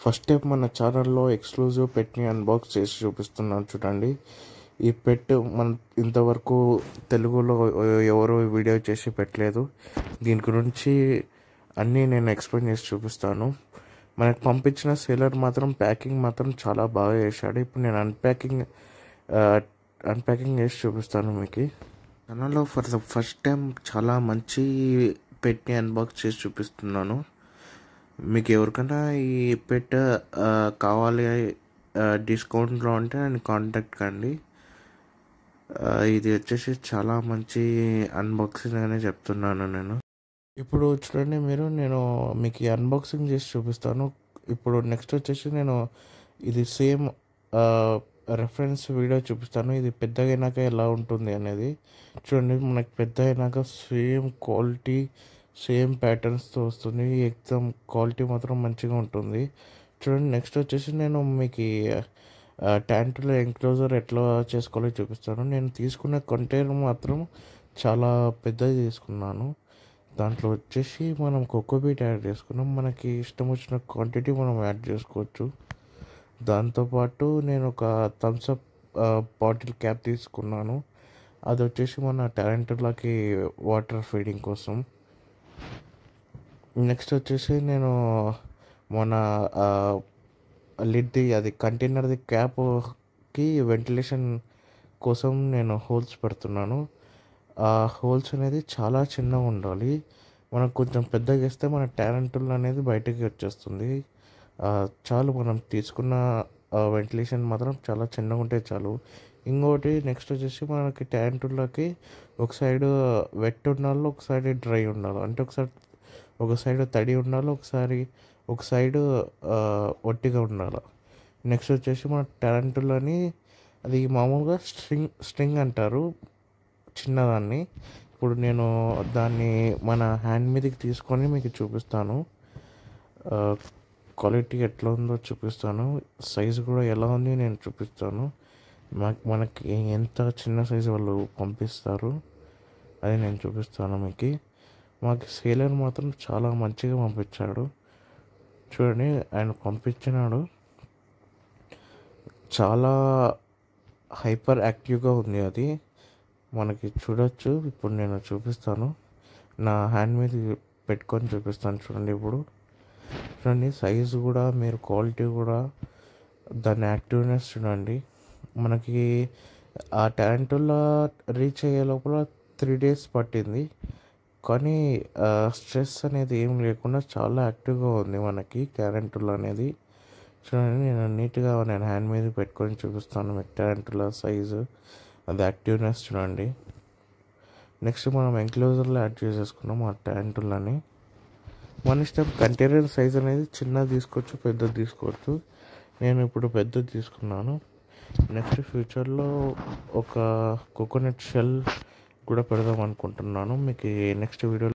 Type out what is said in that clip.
First time మన ఛానల్లో exclusive పెట్ని unbox చేసి చూపిస్తున్నాను చూడండి. ఈ పెట్ మన ఇంతవరకు తెలుగులో ఎవరు వీడియో చేసి పెట్టలేదు. దీని గురించి అన్నీ నేను ఎక్స్ప్లెయిన్ చేసి చూపిస్తాను. మనకు పంపించిన సేలర్ మాత్రం ప్యాకింగ్ మాత్రం చాలా బాగా చేశాడు. ఇప్పుడు నేను అన్ప్యాకింగ్ చేసి చూపిస్తాను మీకు. ఛానల్లో ఫర్ ద ఫస్ట్ టైం చాలా మంచి పెట్ని అన్బాక్స్ చేసి చూపిస్తున్నాను. మీకు ఎవరికైనా ఈ పెట్ కావాలి డిస్కౌంట్లో ఉంటే నన్ను కాంటాక్ట్ కండి. ఇది వచ్చేసి చాలా మంచి అన్బాక్సింగ్ అనే చెప్తున్నాను నేను. ఇప్పుడు చూడండి మీరు, నేను మీకు అన్బాక్సింగ్ చేసి చూపిస్తాను. ఇప్పుడు నెక్స్ట్ వచ్చేసి నేను ఇది సేమ్ రెఫరెన్స్ వీడియో చూపిస్తాను. ఇది పెద్దగా అయినాక ఎలా ఉంటుంది అనేది చూడండి. మనకి పెద్ద అయినాక సేమ్ క్వాలిటీ సేమ్ ప్యాటర్న్స్తో వస్తుంది. ఎగ్జామ్ క్వాలిటీ మాత్రం మంచిగా ఉంటుంది చూడండి. నెక్స్ట్ వచ్చేసి నేను మీకు ట్యాంటులో ఎంక్లోజర్ ఎట్లా చేసుకోవాలో చూపిస్తాను. నేను తీసుకున్న కంటైనర్ మాత్రం చాలా పెద్దది తీసుకున్నాను. దాంట్లో వచ్చేసి మనం కోకోబీట్ యాడ్ చేసుకున్నాం. మనకి ఇష్టం వచ్చిన క్వాంటిటీ మనం యాడ్ చేసుకోవచ్చు. దాంతోపాటు నేను ఒక థమ్స్అప్ బాటిల్ క్యాప్ తీసుకున్నాను. అది వచ్చేసి మన ట్యాంటులకి వాటర్ ఫీడింగ్ కోసం. నెక్స్ట్ వచ్చేసి నేను మన లిడ్ది అది కంటైనర్ది క్యాప్కి వెంటిలేషన్ కోసం నేను హోల్స్ పెడుతున్నాను. ఆ హోల్స్ అనేది చాలా చిన్నగా ఉండాలి. మనకు కొంచెం పెద్దగా వేస్తే మన ట్యారెంటుల్ అనేది బయటకి వచ్చేస్తుంది. చాలు, మనం తీసుకున్న వెంటిలేషన్ మాత్రం చాలా చిన్నగా ఉంటే చాలు. ఇంకోటి నెక్స్ట్ వచ్చేసి మనకి ట్యాంటులకి ఒక సైడ్ వెట్ ఉండాలి, ఒక సైడ్ డ్రై ఉండాలి. అంటే ఒక సైడ్ తడి ఉండాలి, ఒక సైడ్ ఒట్టిగా ఉండాలి. నెక్స్ట్ వచ్చేసి మన ట్యారెంటులని అది మామూలుగా స్ట్రింగ్ అంటారు చిన్నదాన్ని. ఇప్పుడు నేను దాన్ని మన హ్యాండ్ మీదకి తీసుకొని మీకు చూపిస్తాను. క్వాలిటీ ఎట్లా ఉందో చూపిస్తాను. సైజు కూడా ఎలా ఉంది నేను చూపిస్తాను. మనకి ఎంత చిన్న సైజు వాళ్ళు పంపిస్తారు అది నేను చూపిస్తాను మీకు. మాకు సేలర్ మాత్రం చాలా మంచిగా పంపించాడు చూడండి. ఆయన పంపించినాడు, చాలా హైపర్ యాక్టివ్గా ఉంది అది మనకి చూడొచ్చు. ఇప్పుడు నేను చూపిస్తాను, నా హ్యాండ్ మీద పెట్టుకొని చూపిస్తాను చూడండి. ఇప్పుడు చూడండి సైజు కూడా, మీరు క్వాలిటీ కూడా, దాని యాక్టివ్నెస్ చూడండి. మనకి ఆ ట్యారెంటులా రీచ్ అయ్యే లోపల 3 days పట్టింది. కానీ స్ట్రెస్ అనేది ఏం లేకుండా చాలా యాక్టివ్గా ఉంది మనకి ట్యారెంటులా అనేది చూడండి. నేను హ్యాండ్ మీద పెట్టుకొని చూపిస్తాను మీకు ట్యారెంటులా సైజు, అది యాక్టివ్నెస్ చూడండి. నెక్స్ట్ మనం ఎంక్లోజర్లో యాడ్ చేసేసుకున్నాం ఆ ట్యారెంటులాని. మన ఇష్టం, కంటైనర్ సైజ్ అనేది చిన్నది తీసుకోవచ్చు, పెద్దది తీసుకోవచ్చు. నేను ఇప్పుడు పెద్దది తీసుకున్నాను. నెక్స్ట్ ఫ్యూచర్లో ఒక కోకోనట్ షెల్ కూడా పెడదాం అనుకుంటున్నాను. మీకు నెక్స్ట్ వీడియో